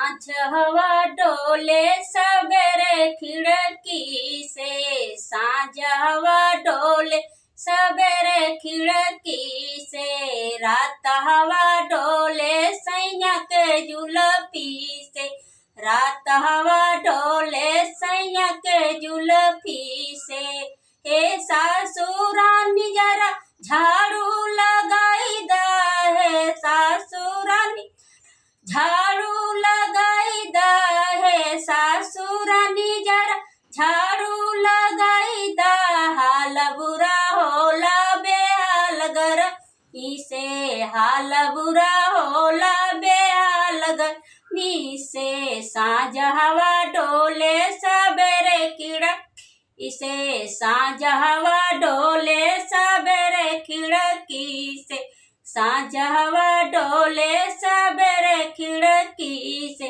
सांझ हवा डोले सबेरे खिड़की से, सांझ हवा डोले सबेरे खिड़की से, रात हवा डोले सैया के जुल्फी से, रात हवा डोले सैया के जुल्फी से। हे सासुरानी जरा झाड़ू लगाई दा, है सासुरानी झाड़ू लगाई दा, है सासुरानी जरा झाड़ू लगाई दा, हाल बुरा होला बेहाल गर इसे, हाल बुरा होला बेहाल गर से। सांझ हवा डोले सबेरे खिड़की इसे, सांझ हवा डोले सबेरे खिड़की से, सांझ हवा डोले सबेरे खिड़की से,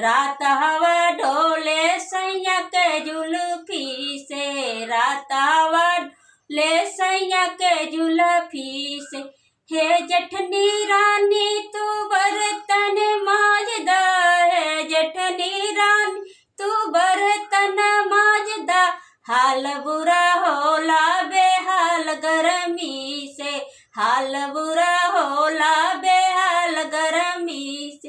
रात हवा डोले सैया के जुल्फी से, रात हवा डोले सैया के जुल्फी से। हे जेठनी रानी तू बर्तन मांजदा, है जेठनी रानी तू बर्तन मांजदा, हाल बुरा होला बेहाल गरमी से, हाल बुरा होला बेहाल गरमी से।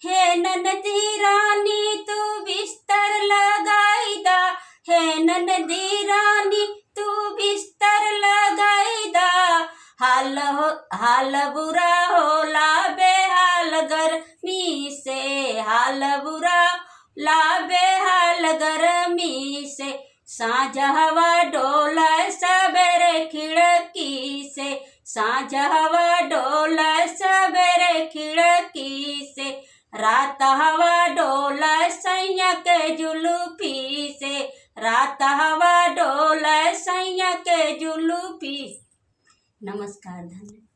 हे ननदी रानी तू बिस्तर लगाई दा, है ननदी रानी तू बिस्तर लगाई दा, हाल बुरा होला बेहाल गरमी से, हाल बुरा ला बेहाल गरमी से। सांझ हवा डोला सबेरे खिड़की से, सांझ हवा डोला सबेरे खिड़की से, रात हवा डोला सैया के जुल्फी से, रात हवा डोला सैया के जुल्फी। नमस्कार, धन्यवाद।